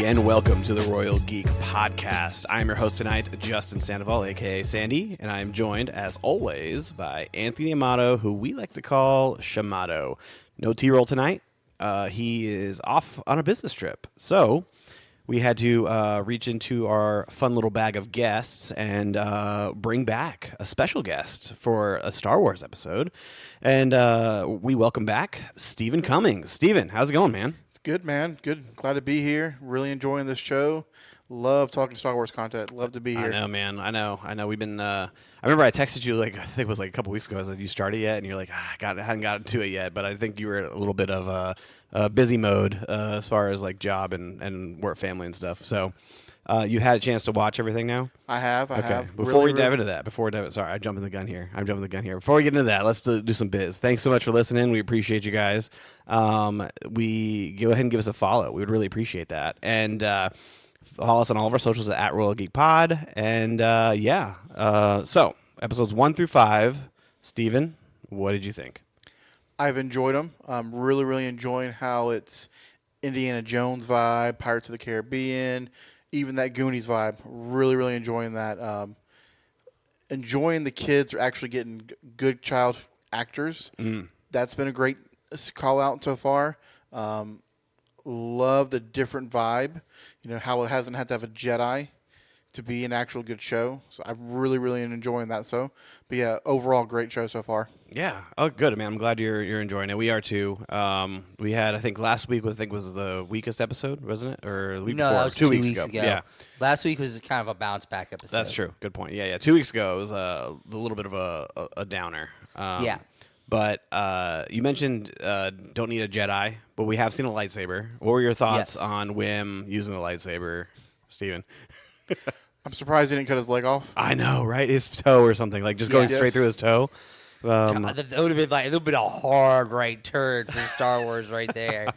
everybody, and welcome to the Royal Geek Podcast. I'm your host tonight, Justin Sandoval, a.k.a. Sandy, and I'm joined, as always, by Anthony Amato, who we like to call Shamato. No T-roll tonight. He is off on a business trip, so we had to reach into our fun little bag of guests and bring back a special guest for a Star Wars episode. And we welcome back Stephen Cummings. Stephen, how's it going, man? Good, man. Good. Glad to be here. Really enjoying this show. Love talking Star Wars content. Love to be here. I know, man. I know. We've been. I remember I texted you I think it was a couple weeks ago. I was like, "You started yet?" And you're like, "I hadn't gotten to it yet." But I think you were a little bit of a busy mode as far as job and work, family and stuff. So you had a chance to watch everything now. I have. Before we dive into that, sorry, I'm jumping the gun here. Before we get into that, let's do some biz. Thanks so much for listening. We appreciate you guys. We go ahead and give us a follow. We would really appreciate that. And follow us on all of our socials at Royal Geek Pod. And so episodes 1 through 5. Steven, what did you think? I've enjoyed them. I'm really, really enjoying how it's Indiana Jones vibe, Pirates of the Caribbean, even that Goonies vibe. Really, really enjoying that. Enjoying the kids are actually getting good child actors. That's been a great call out so far. Love the different vibe. You know, how it hasn't had to have a Jedi to be an actual good show. So I'm really, really enjoying that. But yeah, overall great show so far. Yeah. Oh, good, man. I'm glad you're enjoying it. We are too. We had, I think last week was the weakest episode, wasn't it? Or the week before? That was 2 weeks ago. Yeah. Last week was kind of a bounce back episode. That's true. Good point. Yeah. 2 weeks ago it was a little bit of a downer. Yeah. But you mentioned don't need a Jedi, but we have seen a lightsaber. What were your thoughts on Wim using the lightsaber, Steven? I'm surprised he didn't cut his leg off. I know, right? His toe or something, just going straight through his toe. That would have been a hard right turn for Star Wars right there.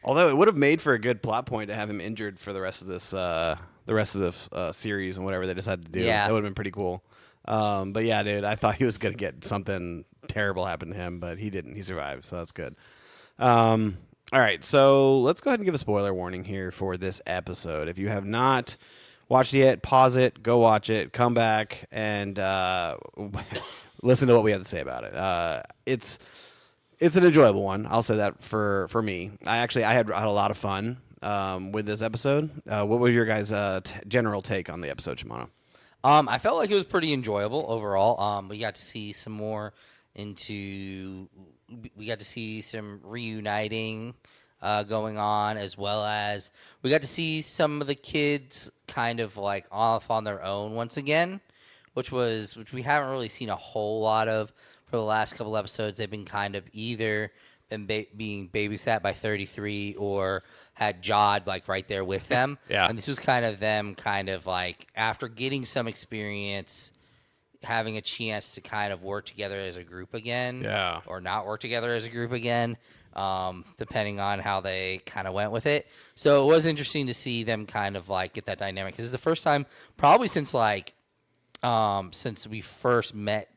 Although it would have made for a good plot point to have him injured for the rest of this, series and whatever they decided to do. Yeah. That would have been pretty cool. But yeah, dude, I thought he was gonna get something terrible happen to him, but he didn't. He survived, so that's good. All right, so let's go ahead and give a spoiler warning here for this episode. If you have not watched it yet, pause it, go watch it, come back, and listen to what we have to say about it. It's an enjoyable one. I'll say that for me. I had a lot of fun with this episode. What was your guys' general take on the episode, Shimano? I felt like it was pretty enjoyable overall. We got to see some more we got to see some reuniting going on, as well as we got to see some of the kids kind of off on their own once again, which we haven't really seen a whole lot of for the last couple episodes. They've been kind of either being babysat by 33 or had Jod right there with them. Yeah. And this was kind of them after getting some experience, having a chance to kind of work together as a group again. Yeah. Or not work together as a group again, depending on how they kind of went with it. So it was interesting to see them kind of get that dynamic. Because it's the first time probably since we first met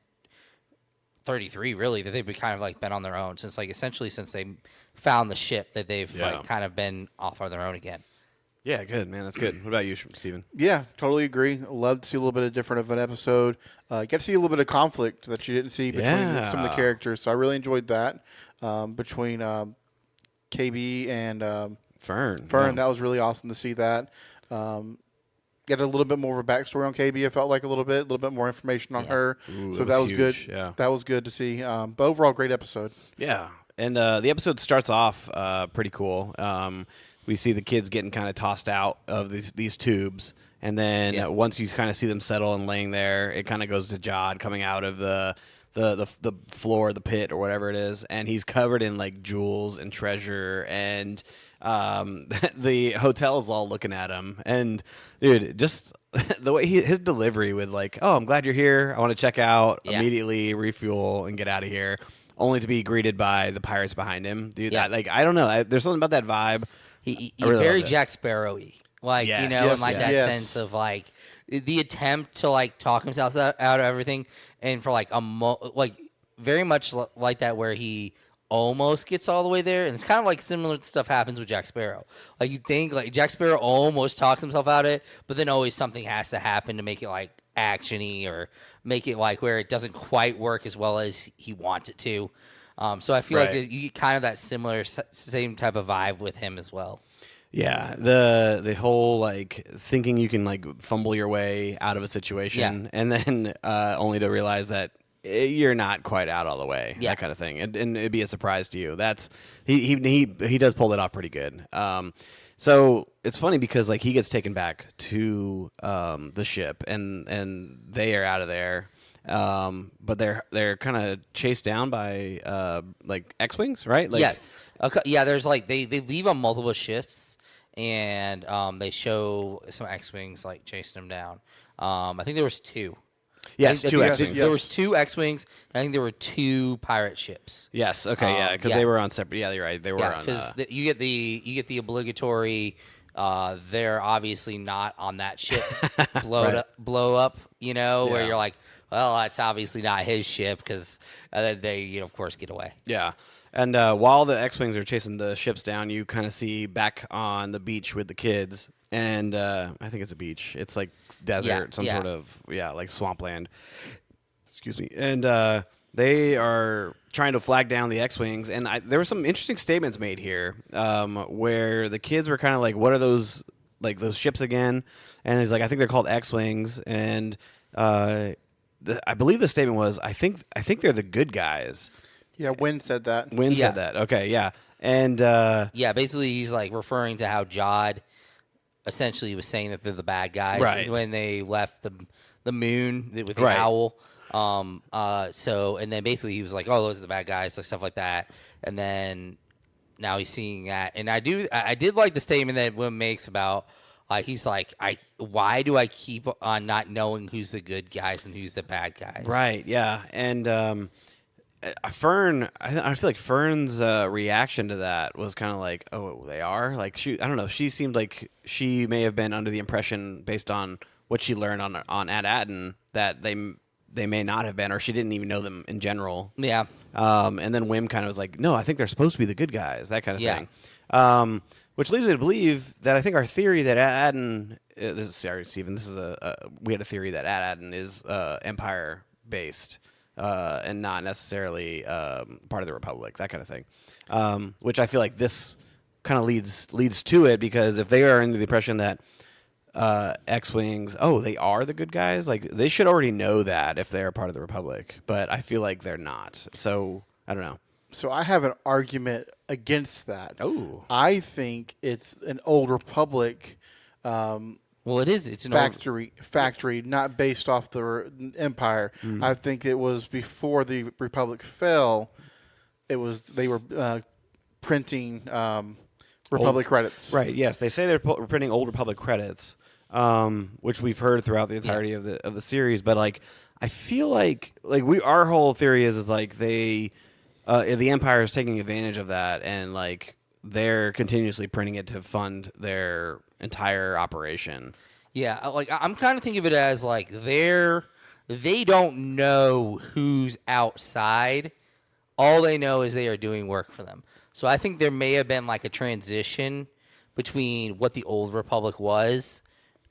33, really, that they've been kind of been on their own since essentially since they found the ship, that they've kind of been off on their own again. Yeah, good, man. That's good. What about you, Steven? Yeah, totally agree. Love to see a little bit of different of an episode. Get to see a little bit of conflict that you didn't see between some of the characters. So I really enjoyed that between KB and Fern. Yeah. That was really awesome to see that. Get a little bit more of a backstory on KB. It felt like a little bit more information on her. Ooh, so that was good. Yeah. That was good to see. But overall, great episode. Yeah, and the episode starts off pretty cool. We see the kids getting kind of tossed out of these tubes, and then once you kind of see them settle and laying there, it kind of goes to Jod coming out of the floor, the pit, or whatever it is, and he's covered in jewels and treasure, and the hotel's all looking at him. And dude, just the way his delivery with oh, I'm glad you're here, I want to check out immediately, refuel, and get out of here, only to be greeted by the pirates behind him. Dude, that, I don't know, there's something about that vibe. He really very Jack Sparrow-y, and that Yes. sense of the attempt to talk himself out of everything, and for very much like that, where he almost gets all the way there, and it's kind of like similar stuff happens with Jack Sparrow. Like you think like Jack Sparrow almost talks himself out of it, but then always something has to happen to make it like actiony or make it like where it doesn't quite work as well as he wants it to. So I feel Right. like you get kind of that similar same type of vibe with him as well. Yeah, the whole like thinking you can like fumble your way out of a situation, and then only to realize that you're not quite out all the way, Yeah. that kind of thing, and it'd be a surprise to you. That's he does pull it off pretty good. So it's funny because like he gets taken back to the ship, and they are out of there. But they're kind of chased down by like X-wings, right? Like, Yes. Okay. Yeah. There's like they leave on multiple ships, and they show some X-wings like chasing them down. I think there was two. Yes, I think two that X-wings. There was two X-wings. I think there were two pirate ships. Yes. Okay. Yeah. Because yeah. they were on separate. Yeah, you're right. They were Yeah, on. because you get the obligatory. They're obviously not on that ship. Right. Blow up. You know, where Yeah. you're like, well, that's obviously not his ship because they, of course, get away. Yeah. And while the X-wings are chasing the ships down, you kind of see back on the beach with the kids, and I think it's a beach. It's like desert, some yeah. sort of like swampland. Excuse me. And they are trying to flag down the X-wings, and there were some interesting statements made here, where the kids were kind of like, "What are those ships again?" And he's like, "I think they're called X-wings," and I believe the statement was, "I think they're the good guys." Yeah, Wynn said that. Wynn Yeah. said that. Okay, yeah. And Yeah, basically he's like referring to how Jod essentially was saying that they're the bad guys Right. when they left the moon with the Right. owl. So and then basically he was like, oh, those are the bad guys, like stuff like that. And then now he's seeing that, and I did like the statement that Wim makes about he's like, why do I keep on not knowing who's the good guys and who's the bad guys? right, yeah. And Fern, I feel like Fern's reaction to that was kind of like, "Oh, they are." Like I don't know. She seemed like she may have been under the impression, based on what she learned on AT-ATN, that they may not have been, or she didn't even know them in general. Yeah. And then Wim kind of was like, "No, I think they're supposed to be the good guys," that kind of Yeah. thing. Which leads me to believe that I think our theory that AT-ATN, sorry, Stephen, this is we had a theory that AT-ATN is Empire based. And not necessarily part of the Republic, that kind of thing. Which I feel like this kind of leads to it, because if they are under the impression that X-wings, they are the good guys, like they should already know that if they're part of the Republic. But I feel like they're not. So I don't know. So I have an argument against that. Oh, I think it's an old Republic Well, it is. It's an old, factory, not based off the Empire. I think it was before the Republic fell. They were printing Republic credits. right. Yes, they say they're printing old Republic credits, which we've heard throughout the entirety of the series. But like, I feel like our whole theory is like the Empire is taking advantage of that, and like they're continuously printing it to fund their entire operation. Yeah, like I'm kind of thinking of it as like they don't know who's outside. All they know is they are doing work for them. So I think there may have been like a transition between what the old Republic was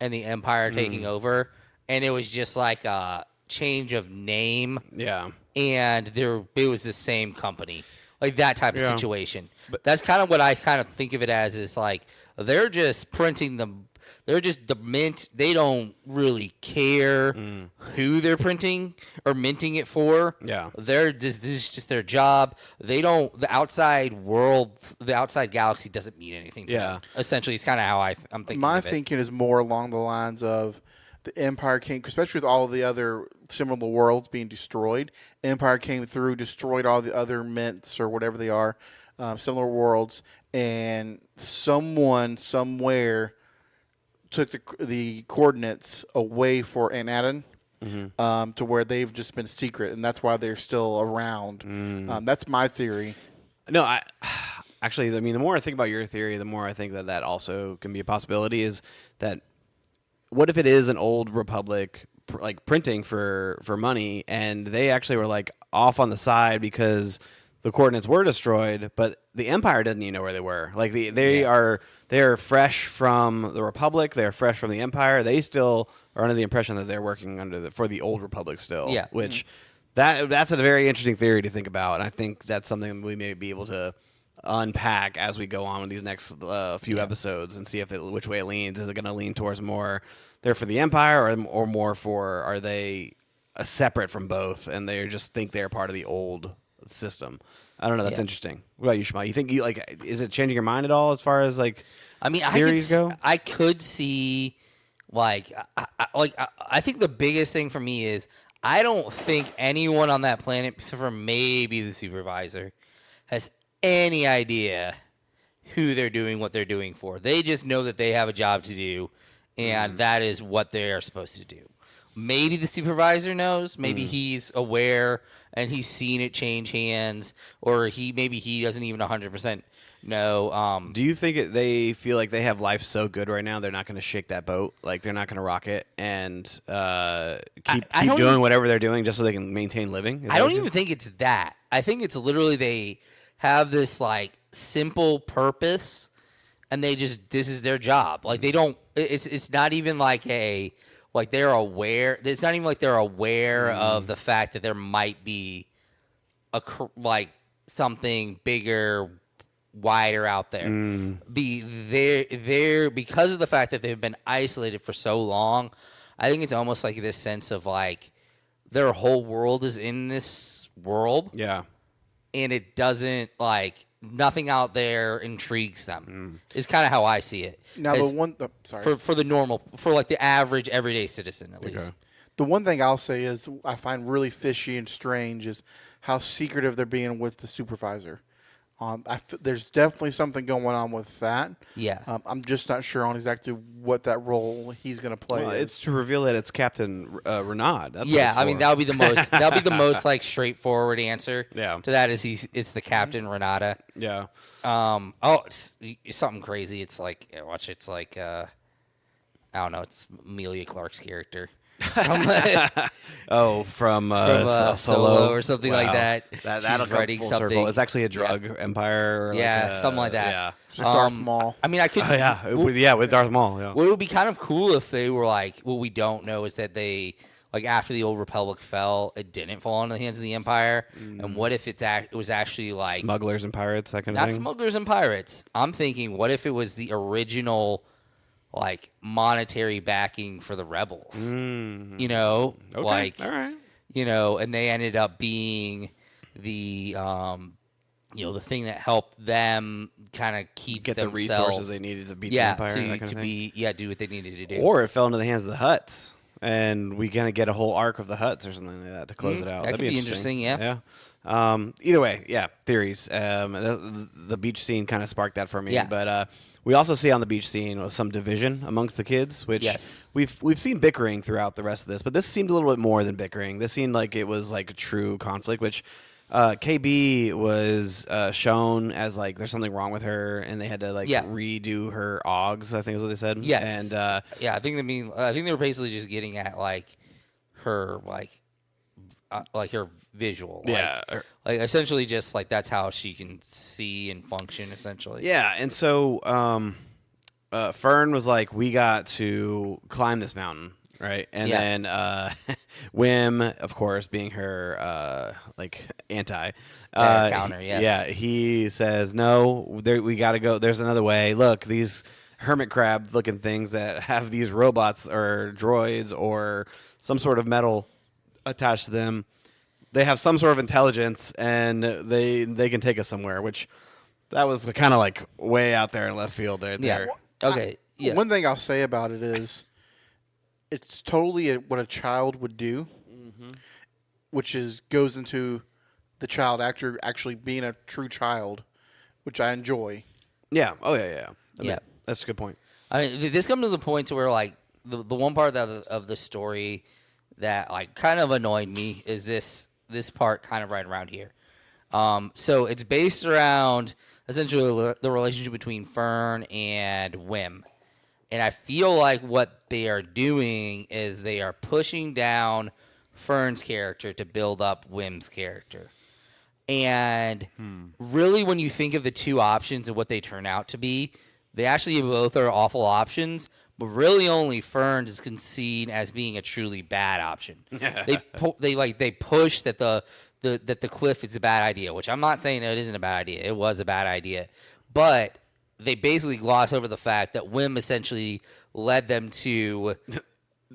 and the Empire taking over, and it was just like a change of name, Yeah. and it was the same company, like that type of Yeah. situation. But that's kind of what I kind of think of it as, is like they're just printing them. They're just the mint. They don't really care who they're printing or minting it for. Yeah. This is just their job. They don't. The outside world, the outside galaxy doesn't mean anything to Yeah. them. Essentially, it's kind of how I'm thinking. My of it. thinking is more along the lines of the Empire came, especially with all the other similar worlds being destroyed. Empire came through, destroyed all the other mints or whatever they are, similar worlds, and someone somewhere took the coordinates away for AT-ATN. To where they've just been secret, and that's why they're still around. That's my theory. No, actually, I mean, the more I think about your theory, the more I think that also can be a possibility. Is that what if it is an old Republic like printing for money, and they actually were like off on the side because the coordinates were destroyed, but the Empire doesn't even know where they were. Like they are fresh from the Republic. They are fresh from the Empire. They still are under the impression that they're working for the old Republic still. Yeah. Which that's a very interesting theory to think about, and I think that's something we may be able to unpack as we go on with these next few episodes and see which way it leans. Is it going to lean towards more they're for the Empire or more for are they separate from both and they just think they're part of the old system? I don't know. That's interesting. What about you, Shmuel? You think is it changing your mind at all as far as like I mean, theories go? I could see like I think the biggest thing for me is I don't think anyone on that planet, except for maybe the supervisor, has any idea who they're doing what they're doing for. They just know that they have a job to do, and that is what they are supposed to do. Maybe the supervisor knows. Maybe he's aware and he's seen it change hands, or maybe he doesn't even 100% know. Do you think they feel like they have life so good right now they're not going to shake that boat? Like they're not going to rock it and keep doing whatever they're doing just so they can maintain living? I don't even think it's that. I think it's literally they have this like simple purpose, and this is their job. Like they don't. It's not even like they're aware. It's not even like they're aware of the fact that there might be something bigger, wider out there. They're because of the fact that they've been isolated for so long. I think it's almost like this sense of like their whole world is in this world. Yeah. And it doesn't nothing out there intrigues them. Is kind of how I see it. Now for the normal, for like the average everyday citizen at least. The one thing I'll say is I find really fishy and strange is how secretive they're being with the supervisor. There's definitely something going on with that. Yeah. I'm just not sure on exactly what that role he's going to play. Well, it's to reveal that it's Captain Renaud. That's I mean that would be the most like straightforward answer. Yeah. To that is it's the Captain Renata. Yeah. It's something crazy. It's like it's like I don't know. It's Amelia Clark's character. From Solo or something like that. That'll She's come writing full something. circle. It's actually a drug empire. Or something like that. Yeah. Darth Maul. I mean, I could. With Darth Maul. Yeah. What would be kind of cool if they were like, what we don't know is that they after the old Republic fell, it didn't fall into the hands of the Empire. And what if it was actually like smugglers and pirates, that kind of thing? Not smugglers and pirates. I'm thinking, what if it was the original monetary backing for the rebels? You know, all right. You know, and they ended up being the the thing that helped them kind of get the resources they needed to beat the Empire. Do what they needed to do. Or it fell into the hands of the Hutts, and we kind of get a whole arc of the Hutts or something like that to close it out. That'd be interesting. Yeah. Either way, theories. The beach scene kind of sparked that for me. Yeah. But we also see on the beach scene some division amongst the kids, which yes. we've seen bickering throughout the rest of this, but this seemed a little bit more than bickering. This seemed like it was like a true conflict, which KB was shown as like there's something wrong with her, and they had to redo her OGs. I think is what they said. Yes. And I think they were basically just getting at her her visual. Essentially just that's how she can see and function essentially. Yeah, and so Fern was like, we got to climb this mountain, right? And then Wim, of course, being her anti counter, yes. Yeah, he says, no, we got to go. There's another way. Look, these hermit crab looking things that have these robots or droids or some sort of metal attached to them, they have some sort of intelligence, and they can take us somewhere, which that was kind of way out there in left field right there. Okay. One thing I'll say about it is it's totally what a child would do, which goes into the child actor actually being a true child, which I enjoy. Yeah. Oh, yeah. I mean, that's a good point. I mean, this comes to the point to where the one part of the story that kind of annoyed me is this part kind of right around here. So it's based around essentially the relationship between Fern and Wim. And I feel like what they are doing is they are pushing down Fern's character to build up Wim's character. And really, when you think of the two options and what they turn out to be, they actually both are awful options. But really, only Fern is seen as being a truly bad option. They push that the cliff is a bad idea, which I'm not saying it isn't a bad idea. It was a bad idea, but they basically gloss over the fact that Wim essentially led them to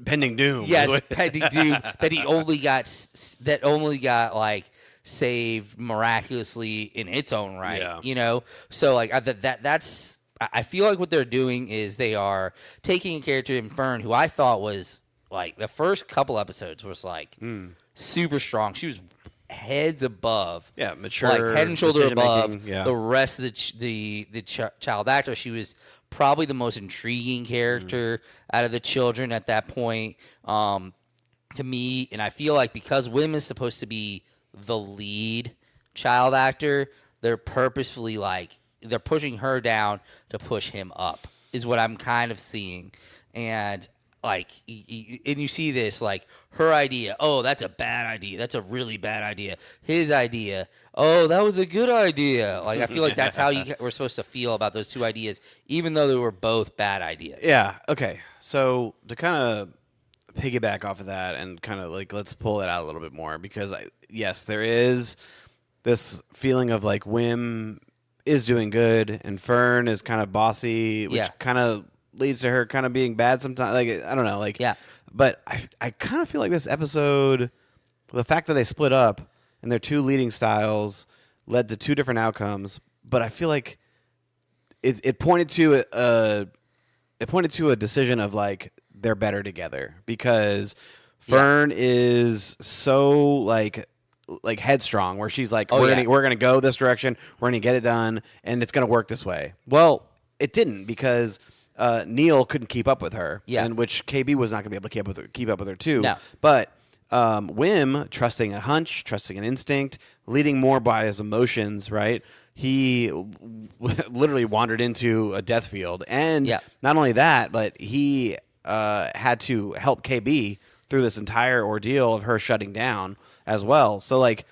pending doom. Yes, pending doom. That he only got like saved miraculously in its own right. Yeah. You know, so like that's. I feel like what they're doing is they are taking a character in Fern who I thought was like the first couple episodes was like super strong. She was heads above, mature, like head and shoulder above making, the rest of the child actor. She was probably the most intriguing character out of the children at that point, to me. And I feel like because Wim is supposed to be the lead child actor, they're purposefully like they're pushing her down to push him up, is what I'm kind of seeing. And like, and you see this, like, her idea, oh, that's a bad idea. That's a really bad idea. His idea, oh, that was a good idea. Like, I feel like that's how we're supposed to feel about those two ideas, even though they were both bad ideas. Yeah, okay. So to kind of piggyback off of that and kind of, like, let's pull it out a little bit more, because, yes, there is this feeling of, like, Wim is doing good and Fern is kind of bossy, which kind of leads to her kind of being bad sometimes. Like, I don't know. Like, but I kind of feel like this episode, the fact that they split up and their two leading styles led to two different outcomes. But I feel like it pointed to a decision of like they're better together, because Fern is so like headstrong, where she's like, we're gonna go this direction, we're gonna get it done, and it's gonna work this way. Well, it didn't, because Neil couldn't keep up with her, and which KB was not gonna be able to keep up with her too. No. But Wim, trusting a hunch, trusting an instinct, leading more by his emotions, right? He literally wandered into a death field, and not only that, but he had to help KB through this entire ordeal of her shutting down as well. So like,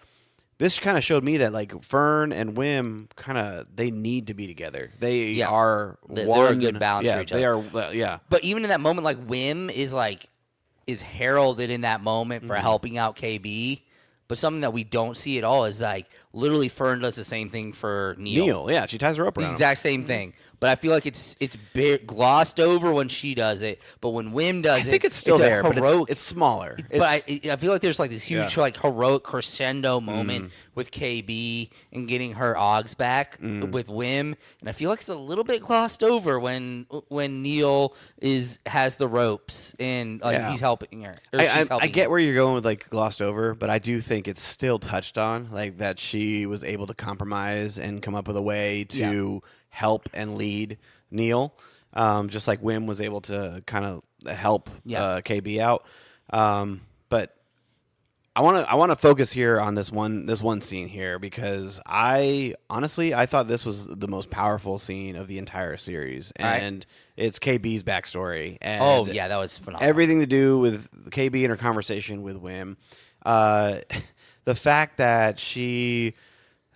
this kind of showed me that like Fern and Wim they need to be together. They are they're one a good balance for each other. They are But even in that moment, like Wim is heralded in that moment for helping out KB. But something that we don't see at all is like literally Fern does the same thing for Neil. She ties her up around the exact same thing. But I feel like it's glossed over when she does it. But when Wim does it, I think it's still there, heroic, but it's smaller. But I feel like there's like this huge like heroic crescendo moment with KB and getting her Oggs back with Wim, and I feel like it's a little bit glossed over when Neil has the ropes and he's helping her. I get where you're going with like glossed over, but I do think it's still touched on, like that she was able to compromise and come up with a way to help and lead Neil, just like Wim was able to kind of help KB out. But I want to focus here on this one scene here, because I thought this was the most powerful scene of the entire series, and it's KB's backstory. And that was phenomenal. Everything to do with KB and her conversation with Wim. The fact that she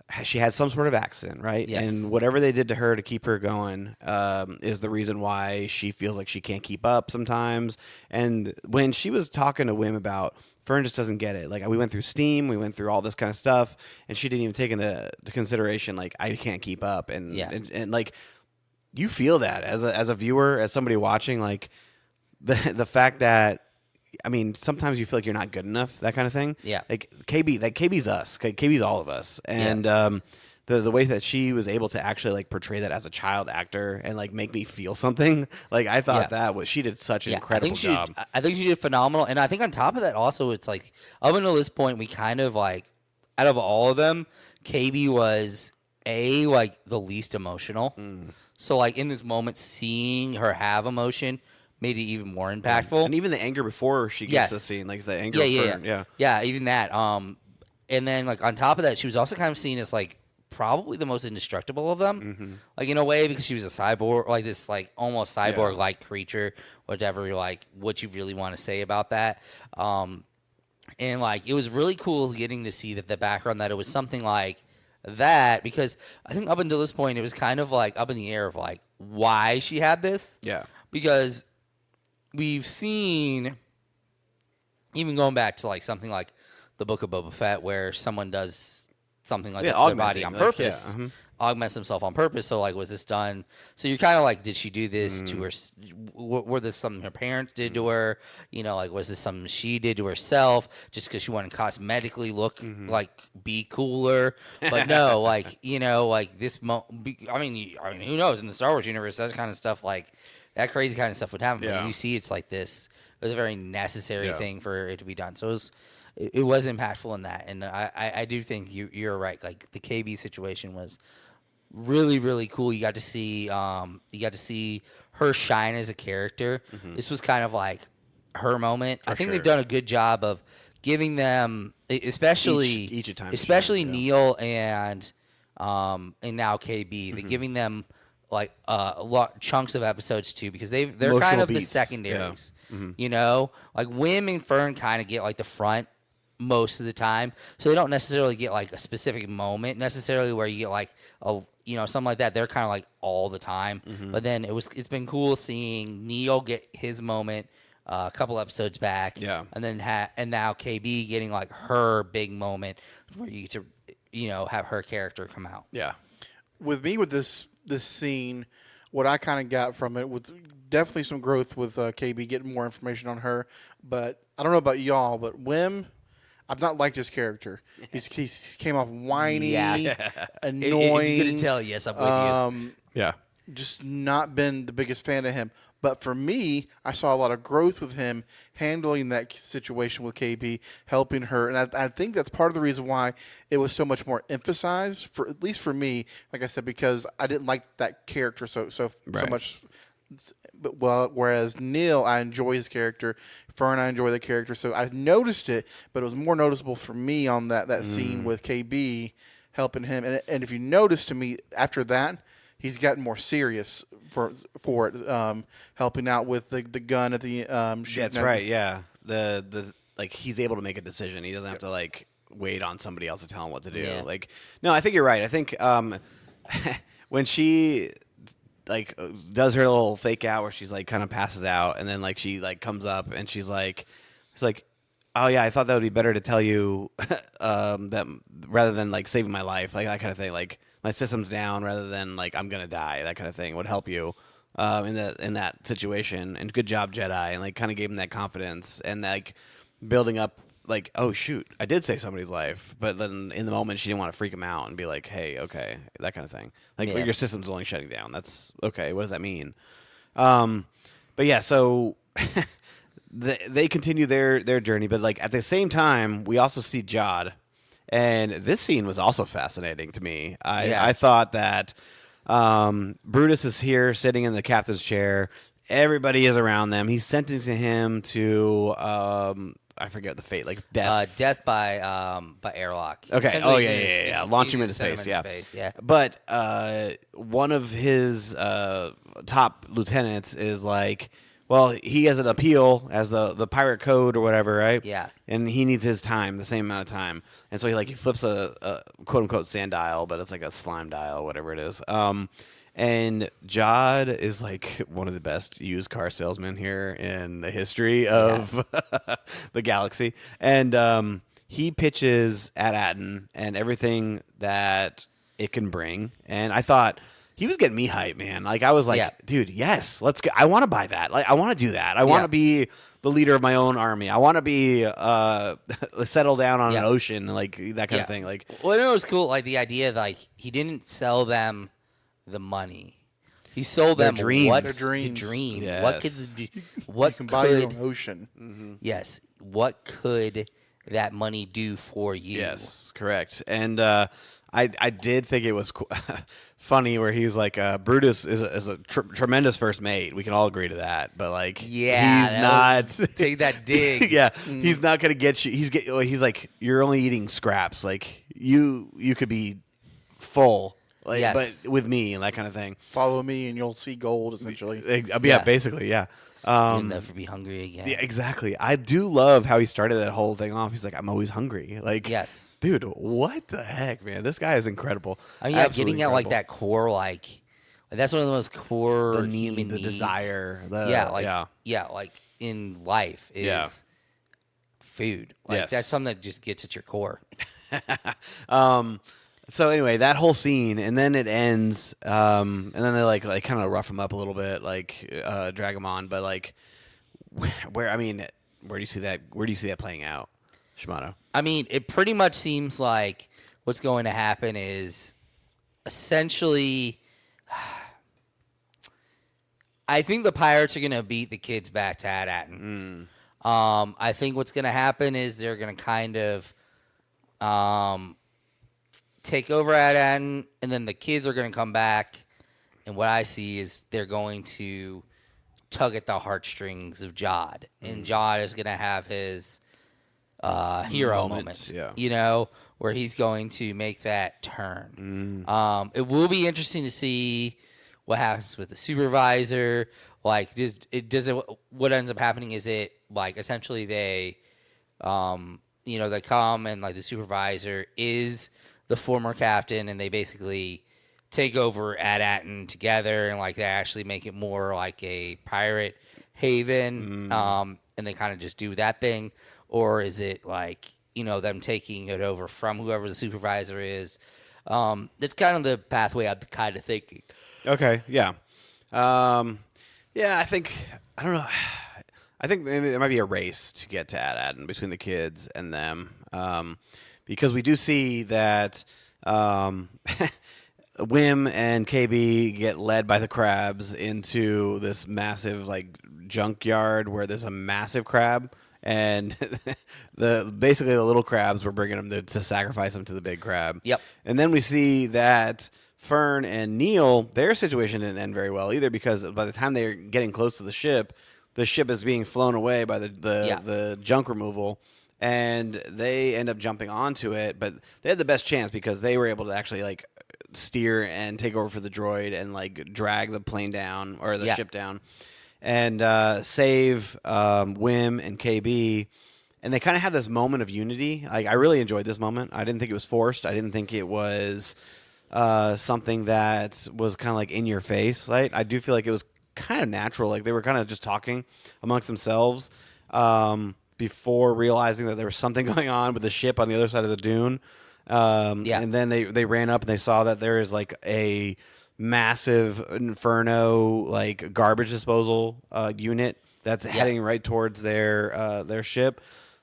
had some sort of accident, right? Yes. And whatever they did to her to keep her going is the reason why she feels like she can't keep up sometimes. And when she was talking to Wim about, Fern just doesn't get it. Like, we went through steam, we went through all this kind of stuff, and she didn't even take into consideration, like, I can't keep up. And like, you feel that as a viewer, as somebody watching, like, the fact that, I mean, sometimes you feel like you're not good enough, that kind of thing. Yeah. Like KB's us. KB's all of us. And the way that she was able to actually like portray that as a child actor and like make me feel something, like I thought she did such an incredible job. I think she did phenomenal. And I think on top of that also, it's like up until this point, we kind of like, out of all of them, KB was like the least emotional. So like in this moment, seeing her have emotion made it even more impactful. And even the anger before she gets the scene, like the anger of Fern. Yeah, even that. And then like on top of that, she was also kind of seen as like probably the most indestructible of them, like in a way, because she was a cyborg, like this like almost cyborg like creature, whatever like what you really want to say about that. And like it was really cool getting to see that the background that it was something like that, because I think up until this point it was kind of like up in the air of like why she had this. Yeah. Because we've seen, even going back to like something like the Book of Boba Fett, where someone does something like that to their body on purpose, augments themselves on purpose. So like, was this done? So you're kind of like, did she do this to her? Were this something her parents did to her? You know, like was this something she did to herself just because she wanted to cosmetically look like be cooler? But no, like you know, like this. I mean, who knows? In the Star Wars universe, that kind of stuff, like that crazy kind of stuff would happen. But you see, it's like this. It was a very necessary thing for it to be done. So it was impactful in that, and I do think you're right. Like the KB situation was really, really cool. You got to see her shine as a character. This was kind of like her moment. I think they've done a good job of giving them, especially each a time, especially Neil and now KB. They're giving them like chunks of episodes too, because they're Emotional kind of beats. the secondaries. You know, like Wim and Fern kind of get like the front most of the time, so they don't necessarily get like a specific moment necessarily where you get like a something like that. They're kind of like all the time. But then it's been cool seeing Neil get his moment a couple episodes back, and then and now KB getting like her big moment where you get to have her character come out. With me, with this scene, what I kind of got from it was definitely some growth with KB, getting more information on her. But I don't know about y'all, but Wim, I've not liked his character. He's came off whiny, annoying. If you could tell, yes, I'm with you. Just not been the biggest fan of him. But for me, I saw a lot of growth with him handling that situation with KB, helping her. And I think that's part of the reason why it was so much more emphasized, for at least for me, like I said, because I didn't like that character so much. But whereas Neil, I enjoy his character. Fern, I enjoy the character. So I noticed it, but it was more noticeable for me on that scene with KB helping him. And if you notice, to me, after that, he's gotten more serious for it, helping out with the gun at the shooting. That's right. Yeah, the like he's able to make a decision. He doesn't have to like wait on somebody else to tell him what to do. Yeah. Like, no, I think you're right. I think when she like does her little fake out where she's like kind of passes out, and then like she like comes up and she's like, oh yeah, I thought that would be better to tell you that rather than like saving my life, like that kind of thing. Like my system's down rather than like I'm gonna die. That kind of thing would help you in that situation. And good job, Jedi, and like kind of gave him that confidence and like building up. Like, oh shoot, I did save somebody's life, but then in the moment she didn't want to freak him out and be like, hey, okay, that kind of thing. Like your system's only shutting down. That's okay. What does that mean? But yeah, so they continue their journey, but like at the same time, we also see Jod, and this scene was also fascinating to me. I thought that Brutus is here sitting in the captain's chair. Everybody is around them. He's sentencing him to I forget the fate, like death. Death by airlock. Okay. Oh yeah. Launch him into space. Yeah. But one of his top lieutenants is like, well, he has an appeal as the pirate code or whatever, right? Yeah. And he needs his time, the same amount of time, and so he flips a quote unquote sand dial, but it's like a slime dial, whatever it is. And Jod is like one of the best used car salesmen here in the history of the galaxy. And he pitches at Atten and everything that it can bring. And I thought he was getting me hyped, man. Like I was like, dude, yes, let's go. I want to buy that. Like I want to do that. I want to be the leader of my own army. I want to be settle down on an ocean, like that kind of thing. Like, well, it was cool. Like the idea, like he didn't sell them the money. He sold them dreams. What their dreams. The dream. Yes. You can buy your own ocean. Mm-hmm. Yes. What could that money do for you? Yes, correct. And I did think it was funny where he's like, Brutus is a tremendous first mate. We can all agree to that. But like, he's not take that dig. He's not gonna get you. He's like, you're only eating scraps. Like you could be full. Like, but with me and that kind of thing. Follow me and you'll see gold, essentially. Basically, yeah. You'll never be hungry again. Yeah, exactly. I do love how he started that whole thing off. He's like, I'm always hungry. Like, Yes. dude, what the heck, man? This guy is incredible. I mean, Absolutely getting at like incredible. that core, like that's one of the most core The need, human the needs. desire, like in life is food. Like Yes. that's something that just gets at your core. So anyway, that whole scene, and then it ends, and then they like kind of rough him up a little bit, like drag him on. But like, where do you see that? Where do you see that playing out, Shimano? I mean, it pretty much seems like what's going to happen is essentially. I think the Pirates are going to beat the kids back to At-Atten. I think what's going to happen is they're going to kind of take over At-Atten, and then the kids are going to come back. And what I see is they're going to tug at the heartstrings of Jod. And Jod is going to have his hero moment, where he's going to make that turn. It will be interesting to see what happens with the supervisor. Like, what ends up happening is it, like, essentially they, they come and, like, the supervisor is the former captain, and they basically take over At-Atten together, and, like, they actually make it more like a pirate haven, and they kind of just do that thing. Or is it, like, them taking it over from whoever the supervisor is? That's kind of the pathway I'm kind of thinking. Okay, yeah, I think I don't know. I think maybe there might be a race to get to At-Atten between the kids and them, because we do see that Wim and KB get led by the crabs into this massive like junkyard where there's a massive crab. And basically the little crabs were bringing them to sacrifice them to the big crab. Yep. And then we see that Fern and Neil, their situation didn't end very well either, because by the time they're getting close to the ship is being flown away by the junk removal, and they end up jumping onto it. But they had the best chance because they were able to actually like steer and take over for the droid and like drag the plane down or the ship down. And save Wim and KB, and they kind of have this moment of unity. Like, I really enjoyed this moment. I didn't think it was forced. I didn't think it was something that was kind of like in your face. Right? I do feel like it was kind of natural. Like they were kind of just talking amongst themselves before realizing that there was something going on with the ship on the other side of the dune. And then they ran up and they saw that there is like a massive inferno like garbage disposal unit that's heading right towards their ship.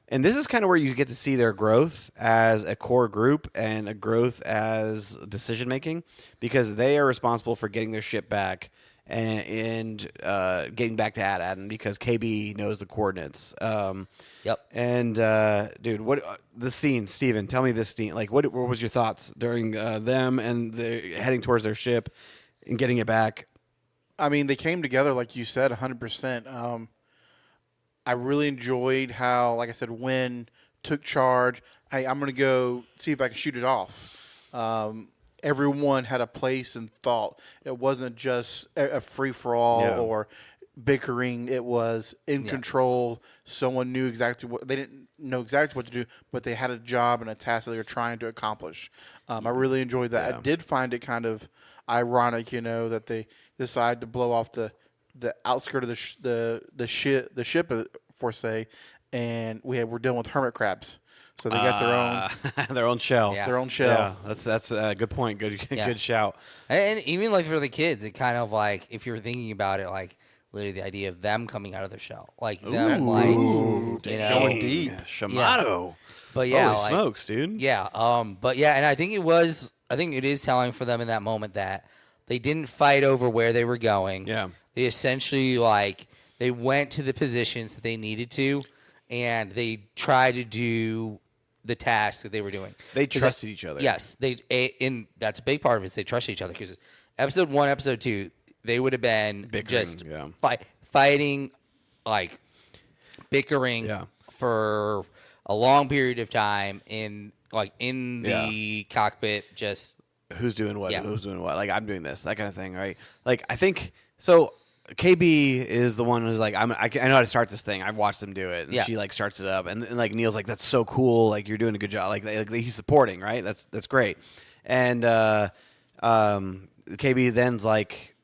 And this is kind of where you get to see their growth as a core group and a growth as decision making, because they are responsible for getting their ship back and getting back to At-Atten because KB knows the coordinates. Yep. And dude, what the scene, Steven, tell me this scene. Like, what was your thoughts during them and the heading towards their ship and getting it back? I mean, they came together, like you said, 100%. I really enjoyed how, like I said, Wynn took charge. Hey, I'm going to go see if I can shoot it off. Everyone had a place and thought. It wasn't just a free-for-all or bickering. It was in control. Someone knew exactly what – they didn't know exactly what to do, but they had a job and a task that they were trying to accomplish. I really enjoyed that. Yeah. I did find it kind of ironic, that they decided to blow off the outskirt of the ship, for say, and we're dealing with hermit crabs. So they got their own shell. their own shell. Yeah, that's a good point. Good shout. And even like for the kids, it kind of like, if you're thinking about it, like literally the idea of them coming out of their shell, like them, like Going deep. Shimano. But yeah, Holy like, smokes, dude. yeah. But yeah, and I think it is telling for them in that moment that they didn't fight over where they were going. Yeah. They essentially they went to the positions that they needed to, and they tried to do the task that they were doing. They trusted each other. Yes, that's a big part of it. Is they trusted each other, because episode 1, episode 2, they would have been Bickering, just yeah. fighting, like bickering for a long period of time in the cockpit. Just Who's doing what? Yeah. Who's doing what? Like, I'm doing this, that kind of thing, right? Like, I think so. KB is the one who's like, I know how to start this thing. I've watched them do it, and Yeah. she like starts it up, and like Neil's like, that's so cool. Like you're doing a good job. Like he's supporting, right? That's great. And KB then's like,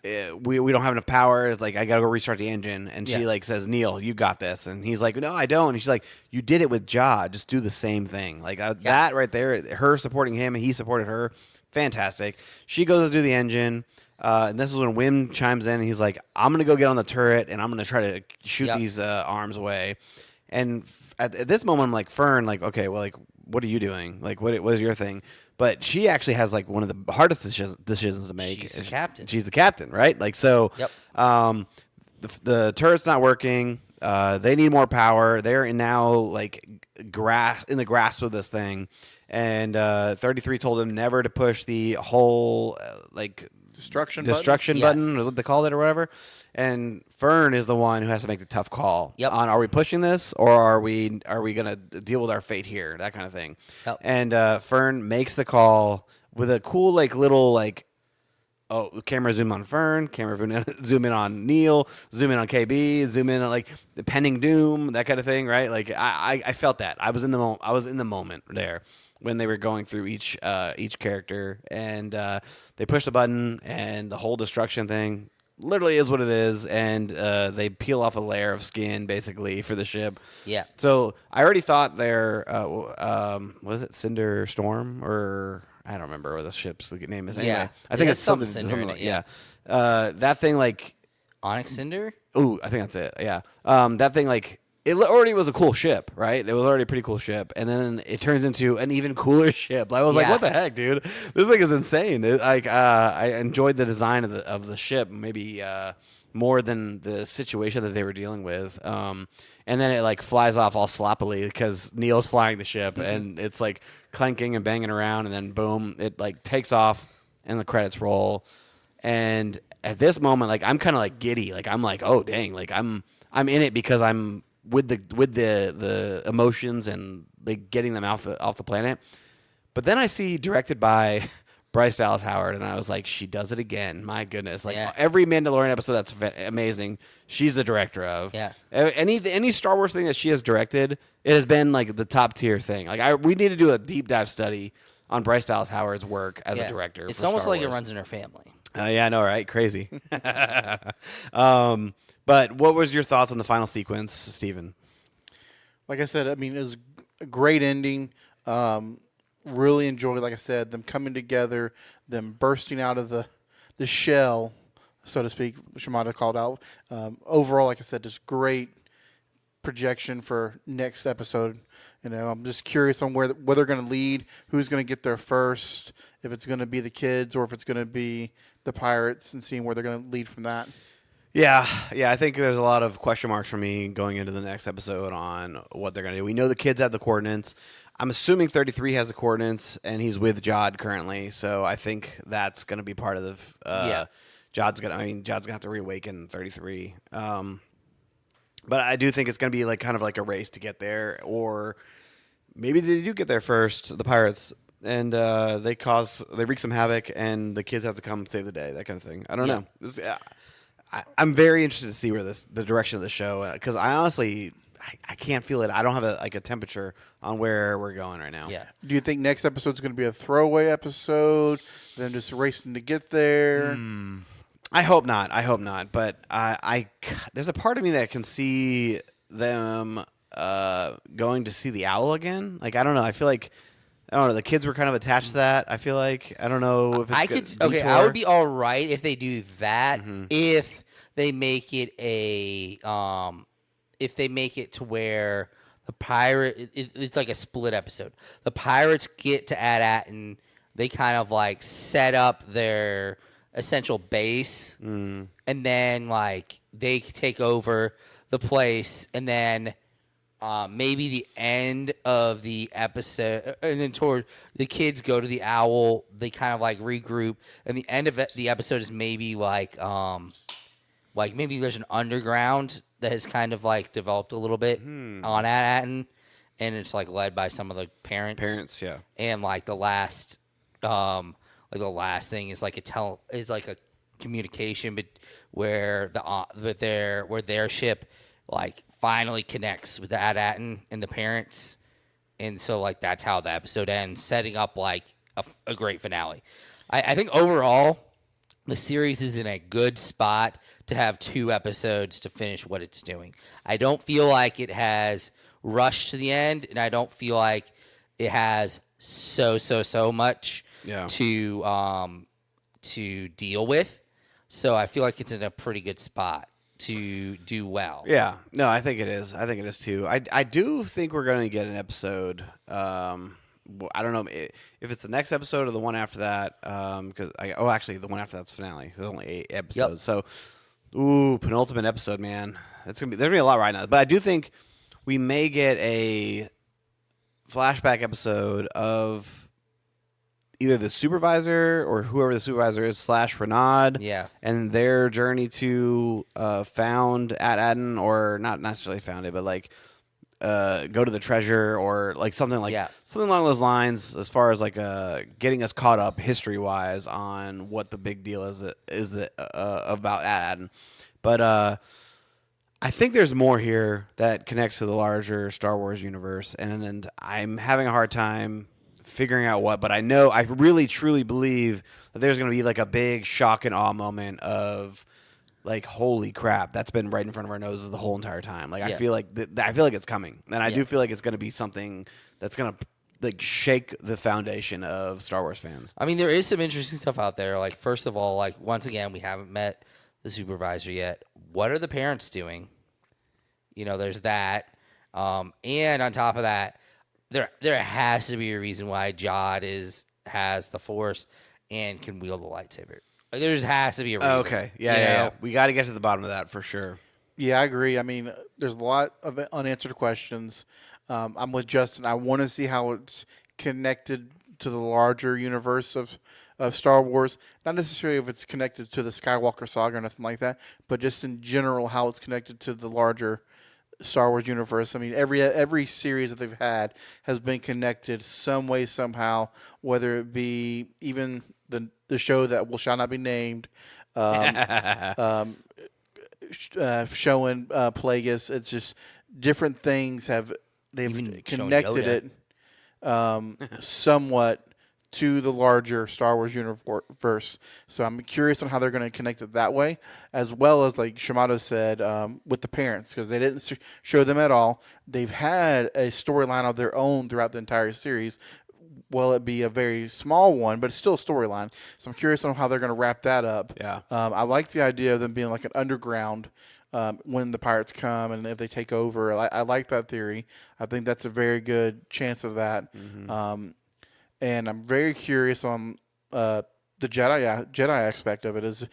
we don't have enough power. It's like I gotta go restart the engine, and she Yeah. like says, Neil, you got this, and he's like, no, I don't. And she's like, you did it with Ja. Just do the same thing. Like that right there. Her supporting him, and he supported her. Fantastic. She goes to do the engine. And this is when Wim chimes in, and he's like, I'm going to go get on the turret, and I'm going to try to shoot these arms away. And at this moment, I'm like, Fern, like, okay, well, like, what are you doing? Like, what is your thing? But she actually has, like, one of the hardest decisions to make. She's the captain. She's the captain, right? Like, so the turret's not working. They need more power. They're now, like, in the grasp of this thing. And 33 told him never to push the whole, Destruction button, Yes. or what they call it, or whatever. And Fern is the one who has to make the tough call on: are we pushing this, or are we gonna deal with our fate here? That kind of thing. Yep. And Fern makes the call with a cool camera zoom on Fern, camera zoom in on Neil, zoom in on KB, zoom in on like the pending doom, that kind of thing, right? Like I felt that I was in the moment there when they were going through each character, and they push the button, and the whole destruction thing literally is what it is, and they peel off a layer of skin basically for the ship. Yeah. So I already thought their was it Cinder Storm, or I don't remember what the ship's name is. Anyway, Yeah. I think It it's has some something Cinder in like, it, yeah. that thing like. Onyx Cinder? Ooh, I think that's it. Yeah. That thing, like, it already was a cool ship, right? It was already a pretty cool ship. And then it turns into an even cooler ship. I was like, Yeah. what the heck, dude? This thing is insane. I enjoyed the design of the ship, maybe more than the situation that they were dealing with. And then it, like, flies off all sloppily because Neil's flying the ship. And it's, like, clanking and banging around. And then, boom, it, like, takes off and the credits roll. And at this moment, like, I'm kind of like giddy. Like, I'm like, oh dang, like I'm in it because I'm with the emotions and like getting them off the planet. But then I see directed by Bryce Dallas Howard, and I was like, she does it again. My goodness, like every Mandalorian episode that's amazing, she's the director of. Yeah. Any Star Wars thing that she has directed, it has been like the top tier thing. Like we need to do a deep dive study on Bryce Dallas Howard's work as a director. It's for almost Star like Wars. it runs in her family. Yeah, I know, right? Crazy. But what was your thoughts on the final sequence, Steven? Like I said, I mean, it was a great ending. Really enjoyed, like I said, them coming together, them bursting out of the shell, so to speak, Shimada called out. Overall, like I said, just great projection for next episode. You know, I'm just curious on where they're going to lead, who's going to get there first, if it's going to be the kids or if it's going to be the pirates, and seeing where they're going to lead from that. Yeah, I think there's a lot of question marks for me going into the next episode on what they're going to do. We know the kids have the coordinates. I'm assuming 33 has the coordinates, and he's with Jod currently, so I think that's going to be part of the. Jod's going to have to reawaken 33. But I do think it's going to be like kind of like a race to get there, or maybe they do get there first, the pirates, and they wreak some havoc, and the kids have to come save the day, that kind of thing. I don't know. I'm very interested to see where the direction of the show, because I honestly I can't feel it. I don't have a temperature on where we're going right now. Yeah. Do you think next episode is going to be a throwaway episode, them just racing to get there? I hope not. But there's a part of me that can see them going to see the owl again. Like, I don't know. I feel like, I don't know. The kids were kind of attached to that. I feel like, I don't know if it's I would be all right if they do that. If they make it if they make it to where the pirate, it's like a split episode. The pirates get to Ad-Atten. They kind of like set up their essential base, and then like they take over the place, and then maybe the end of the episode, and then toward the kids go to the owl. They kind of like regroup, and the end of the episode is maybe like maybe there's an underground that has kind of like developed a little bit on Ad-Atten, and it's like led by some of the parents. yeah. And like the last thing is like a communication, but where their ship like finally connects with the AT-AT and the parents, and so like that's how the episode ends, setting up like a great finale. I think overall the series is in a good spot to have 2 episodes to finish what it's doing. I don't feel like it has rushed to the end, and I don't feel like it has so much to deal with. So I feel like it's in a pretty good spot to do well. Yeah, no, I think it is. I think it is too. I do think we're going to get an episode. I don't know if it's the next episode or the one after that. Because actually, the one after that's finale. There's only 8 episodes. Yep. So, penultimate episode, man. There's gonna be a lot right now. But I do think we may get a flashback episode of either the supervisor or whoever the supervisor is / Renaud. Yeah. And their journey to found AT-AT, or not necessarily found it, but like go to the treasure, or like something along those lines, as far as like getting us caught up history wise on what the big deal is about AT-AT. But I think there's more here that connects to the larger Star Wars universe, and I'm having a hard time figuring out what. But I really truly believe that there's going to be like a big shock and awe moment of like, holy crap, that's been right in front of our noses the whole entire time. Like, I feel like it's coming, and I do feel like it's going to be something that's going to like shake the foundation of Star Wars fans. I mean, there is some interesting stuff out there. Like, first of all, like once again, we haven't met the supervisor yet. What are the parents doing? There's that, and on top of that, there has to be a reason why Jod has the Force and can wield the lightsaber. Like, there just has to be a reason. Okay, yeah. We got to get to the bottom of that for sure. Yeah, I agree. I mean, there's a lot of unanswered questions. I'm with Justin. I want to see how it's connected to the larger universe of Star Wars. Not necessarily if it's connected to the Skywalker saga or nothing like that, but just in general how it's connected to the larger Star Wars universe. I mean, every series that they've had has been connected some way, somehow, whether it be even the show that shall not be named, showing Plagueis. It's just different things they've Even connected it somewhat to the larger Star Wars universe. So I'm curious on how they're going to connect it that way, as well as, like Shimado said, with the parents, because they didn't show them at all. They've had a storyline of their own throughout the entire series. Will it be a very small one, but it's still a storyline. So I'm curious on how they're going to wrap that up. Yeah. I like the idea of them being like an underground when the pirates come and if they take over. I like that theory. I think that's a very good chance of that. Mm-hmm. And I'm very curious on the Jedi aspect of it. Is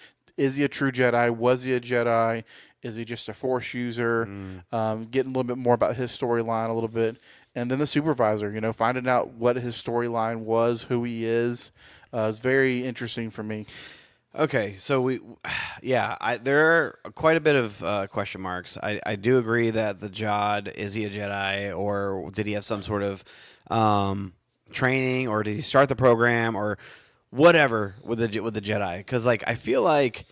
he a true Jedi? Was he a Jedi? Is he just a Force user? Getting a little bit more about his storyline a little bit. And then the supervisor, finding out what his storyline was, who he is very interesting for me. Okay, so there are quite a bit of question marks. I do agree that the Jod, is he a Jedi, or did he have some sort of training, or did he start the program, or whatever with the Jedi? Because like I feel like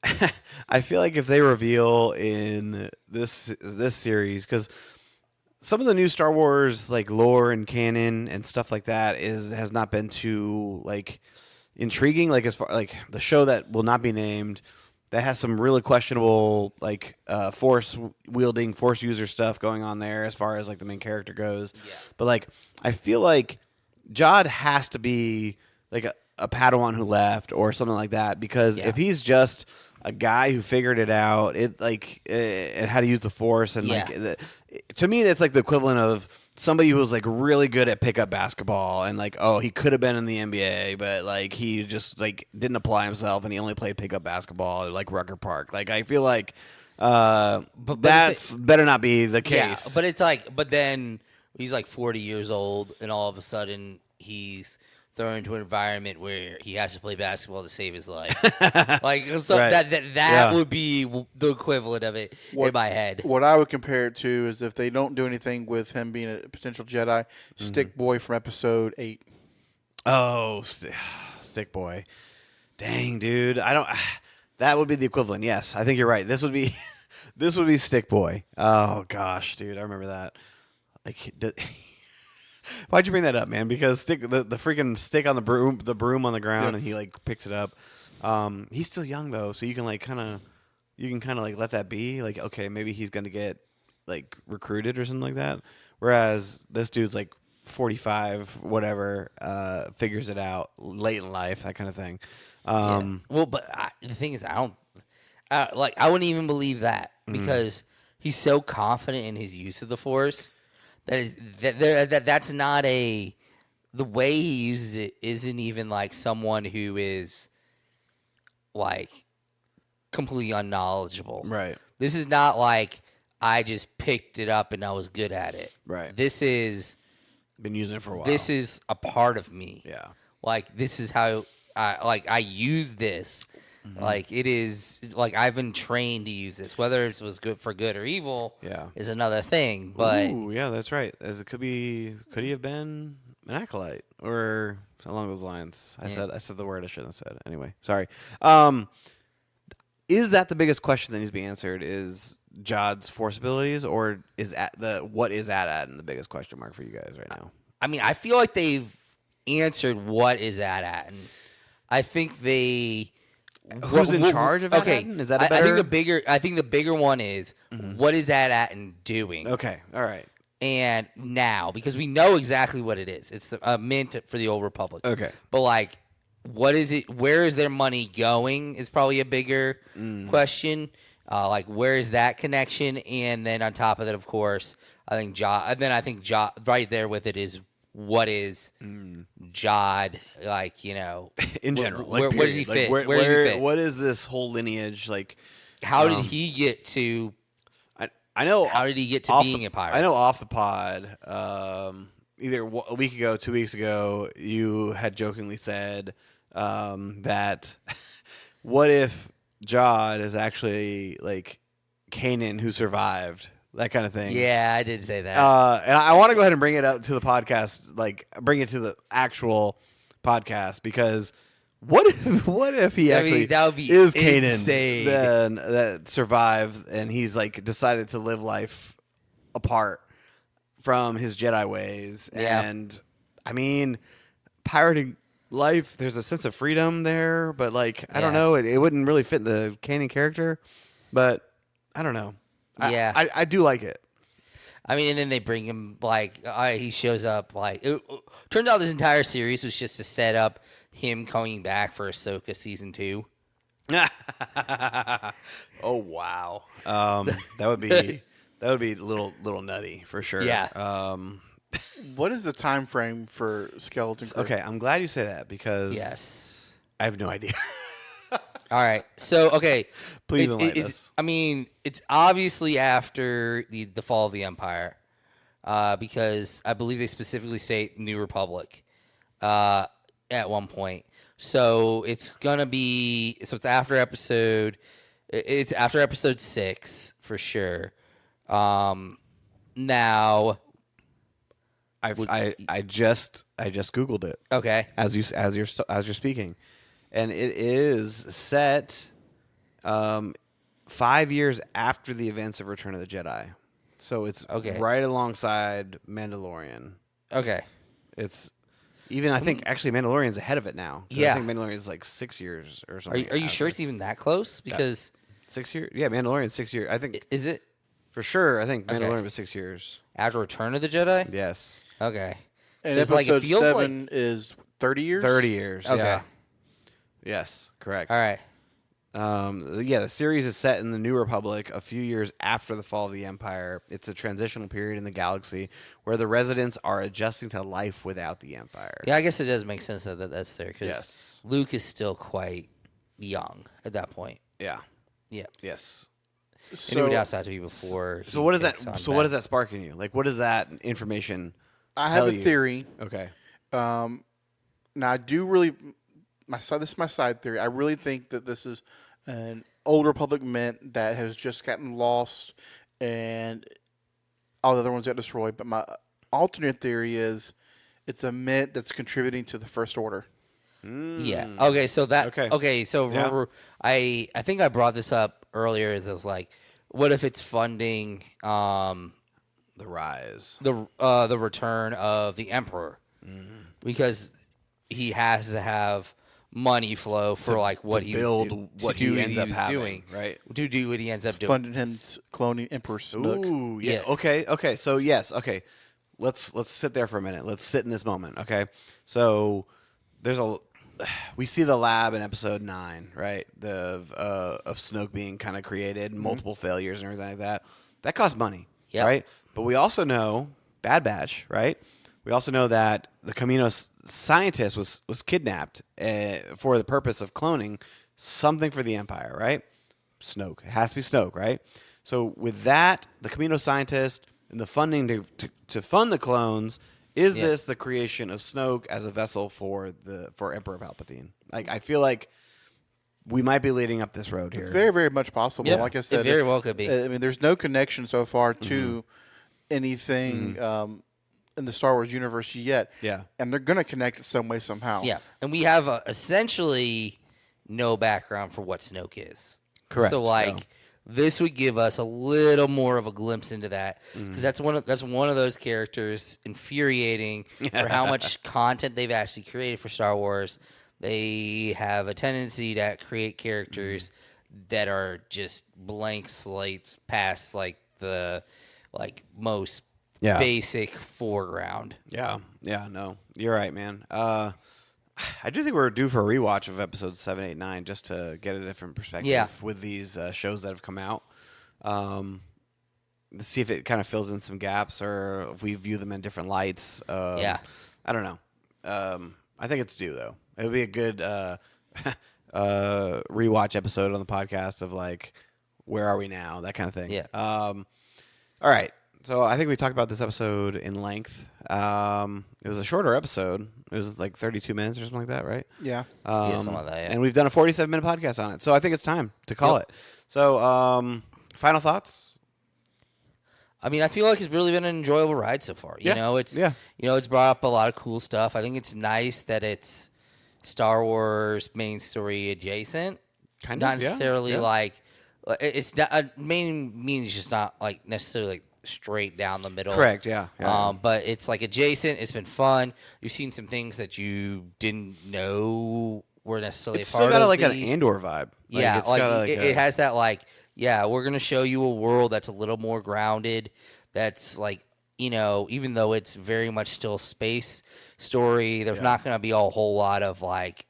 if they reveal in this series, because some of the new Star Wars like lore and canon and stuff like that has not been too like intriguing. Like as far like the show that will not be named, that has some really questionable like force wielding, force user stuff going on there as far as like the main character goes. Yeah. But like I feel like Jod has to be like a Padawan who left or something like that, because if he's just a guy who figured it out, and how to use the Force, and to me that's like the equivalent of somebody who was like really good at pickup basketball, and like, he could have been in the NBA, but like he just like didn't apply himself, and he only played pickup basketball at like Rucker Park. Like I feel like but that's better not be the case. Yeah, but it's like, but then he's like 40 years old, and all of a sudden he's thrown into an environment where he has to play basketball to save his life. Like so right. that would be the equivalent of it in my head. What I would compare it to is if they don't do anything with him being a potential Jedi, Stick Boy from Episode 8. Oh, Stick Boy. Dang, dude. I don't. That would be the equivalent. Yes, I think you're right. This would be, this would be Stick Boy. Oh gosh, dude, I remember that. Like, why'd you bring that up, man? Because the freaking stick on the broom on the ground, Yes. and he like picks it up. He's still young though, so you can like kind of, like let that be. Like, okay, maybe he's gonna get like recruited or something like that. Whereas this dude's like 45, whatever, figures it out late in life, that kind of thing. Well, but the thing is, I don't I wouldn't even believe that because he's so confident in his use of the Force that's not the way he uses it isn't even like someone who is like completely unknowledgeable. Right. This is not like I just picked it up and I was good at it. Right. This is Been using it for a while. this is a part of me. Yeah. Like this is how I use this. Like it is like I've been trained to use this. Whether it was good for good or evil, Yeah. is another thing. But Ooh, yeah, that's right. As it could he have been an acolyte or along those lines? I said the word I shouldn't have said. Anyway, sorry. Is that the biggest question that needs to be answered? Is Jod's Force abilities, or is what is At-Atin the biggest question mark for you guys right now? I mean, I feel like they've answered what is At-Atin. I think they. Who's in charge of At-Atin? Is that a I better? think the bigger one is what is At-Atin doing? Okay, all right. And now, because we know exactly what it is, it's a mint for the Old Republic. Okay. But like, what is it? Where is their money going? Is probably a bigger question. Like, where is that connection? And then on top of that, of course, I think Jod right there with it is what is Jod like? In general, where does he fit? Where Where does he fit? What is this whole lineage like? How did he get to? I know. How did he get to off being the- a pirate? I know off the pod, either a week ago, 2 weeks ago, you had jokingly said that what if Jod is actually like Kanan who survived, that kind of thing. Yeah, I did say that. And I want to go ahead and bring it up to the podcast, like bring it to the actual podcast, because what if he actually that would be is insane. Kanan then that survived and he's like decided to live life apart from his Jedi ways. Yeah. And I mean, pirating life, there's a sense of freedom there, but like I don't Yeah. know, it wouldn't really fit the Kanan character, but I don't know. Yeah. I do like it. I mean, and then they bring him like he shows up like. Turns out this entire series was just to set up him coming back for Ahsoka season 2. Oh wow, that would be a little nutty for sure. Yeah. What is the time frame for Skeleton Crew? Okay, I'm glad you say that because Yes. I have no idea. All right. So okay. Please enlighten it's, us. I mean, it's obviously after the fall of the Empire, because I believe they specifically say New Republic, at one point. So it's gonna be. So it's after episode. It's after episode 6 for sure. Now. I just googled it Okay. as you're speaking, and it is set 5 years after the events of Return of the Jedi, so it's Okay. right alongside Mandalorian. Okay. It's even I think actually Mandalorian's ahead of it now. 'Cause Yeah. I think Mandalorian is like 6 years or Are something. you sure it's even that close? Because 6 years? Yeah, Mandalorian's 6 years. I think is it for sure. I think Okay. Mandalorian was 6 years. after Return of the Jedi? Yes, Okay. And It's like, it episode feels 7 is 30 years? 30 years. Okay. Yeah. Yes, correct. All right. Yeah, the series is set in the New Republic a few years after the fall of the Empire. It's a transitional period in the galaxy where the residents are adjusting to life without the Empire. Yeah, I guess it does make sense that that's there because Yes. Luke is still quite young at that point. Yeah. Yeah. Yes. So, Anybody else have to be before. So what does takes that? on So what does Ben. that spark in you? Like, what does that information? I have tell a you? theory. Okay. Now, I do really this is my side theory. I really think that this is an Old Republic mint that has just gotten lost, and all the other ones got destroyed. But my alternate theory is it's a mint that's contributing to the First Order. Yeah. Okay. So that. Okay. Okay. So Yeah. remember, I think I brought this up earlier. Is like, what if it's funding The Rise. the return of the Emperor, because he has to have money flow for like what to he build was what to do he ends up was having, doing, right? To do what he ends up doing. Funded him cloning Emperor Snook. Ooh, yeah. Yeah. Okay. So yes. Okay. Let's sit there for a minute. Let's sit in this moment. Okay. So we see the lab in episode 9, right? Of Snoke being kind of created, multiple failures and everything like that. That costs money, Yep. right? But we also know Bad Batch, right? We also know that the Camino scientist was kidnapped for the purpose of cloning something for the Empire, right? Snoke. It has to be Snoke, right? So with that, the Camino scientist and the funding to fund the clones, is this the creation of Snoke as a vessel for Emperor Palpatine? Like, I feel like we might be leading up this road here. It's very, very much possible. Yeah, Like I said, it very well could be. I mean, there's no connection so far to anything in the Star Wars universe yet. Yeah. And they're going to connect it some way, somehow. Yeah, and we have essentially no background for what Snoke is. Correct. So like, No. this would give us a little more of a glimpse into that, because that's one of those characters infuriating for how much content they've actually created for Star Wars. They have a tendency to create characters that are just blank slates past like the most basic foreground. Yeah. No, you're right, man. I do think we're due for a rewatch of episodes 7, 8, 9 just to get a different perspective with these shows that have come out. To see if it kind of fills in some gaps or if we view them in different lights. I don't know. I think it's due though. It would be a good rewatch episode on the podcast of like, where are we now? That kind of thing. Yeah. All right. So I think we talked about this episode in length. It was a shorter episode. It was like 32 minutes or something like that, right? Yeah. Something like that, yeah. And we've done a 47-minute podcast on it. So I think it's time to call it. So final thoughts? I mean, I feel like it's really been an enjoyable ride so far. You know, it's brought up a lot of cool stuff. I think it's nice that it's Star Wars main story adjacent. Not necessarily like it's not main means just not like necessarily like straight down the middle. Correct. Yeah. But it's like adjacent. It's been fun. You've seen some things that you didn't know were necessarily It's a part still got of like the, an Andor vibe. Yeah, it's got it has that like, we're gonna show you a world that's a little more grounded. That's like, even though it's very much still space story, there's not gonna be a whole lot of like.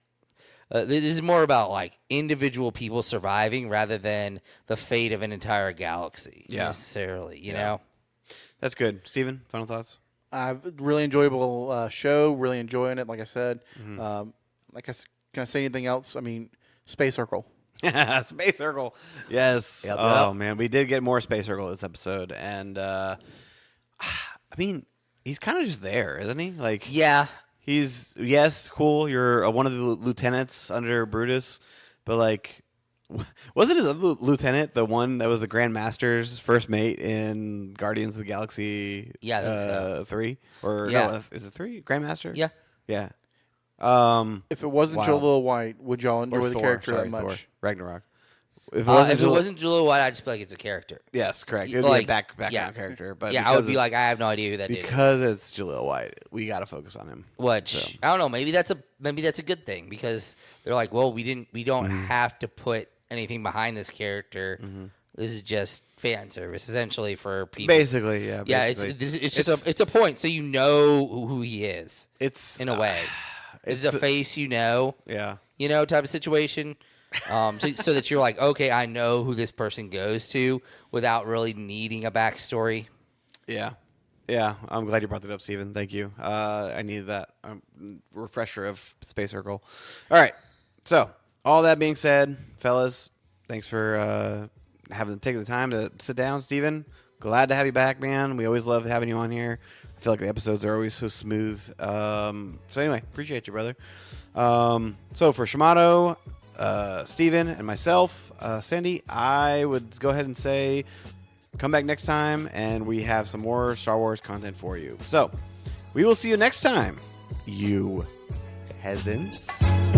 This is more about like individual people surviving rather than the fate of an entire galaxy necessarily. You know. That's good. Steven, final thoughts? Really enjoyable show. Really enjoying it. Like I said, can I say anything else? I mean, Space Circle. Space Circle. Yes. Yep. Man, we did get more Space Circle this episode, and I mean, he's kind of just there, isn't he? Like, he's cool. You're one of the lieutenants under Brutus, but like, wasn't his other lieutenant the one that was the Grand Master's first mate in Guardians of the Galaxy? Yeah, I think so. 3 or no? Is it 3? Grandmaster? Yeah. If it wasn't Jaleel White, would y'all enjoy the character that much? Thor, Ragnarok. If it wasn't Jaleel White, I'd just be like, it's a character. Yes, correct. It would be a background character, but I would be like, I have no idea who that is. Because it's Jaleel White, we got to focus on him. Which I don't know. Maybe that's a good thing, because they're like, well, we don't have to put anything behind this character. This is just fan service, essentially, for people. Basically, yeah. It's a point, so you know who he is. It's in a way, it's a face, type of situation. So that you're like, okay, I know who this person goes to without really needing a backstory. Yeah. I'm glad you brought that up, Steven. Thank you. I needed that refresher of Space Circle. All right. So, all that being said, fellas, thanks for taking the time to sit down. Steven, glad to have you back, man. We always love having you on here. I feel like the episodes are always so smooth. So anyway, appreciate you, brother. So for Shamato, Steven, and myself, Sandy, I would go ahead and say come back next time, and we have some more Star Wars content for you. So we will see you next time, you peasants.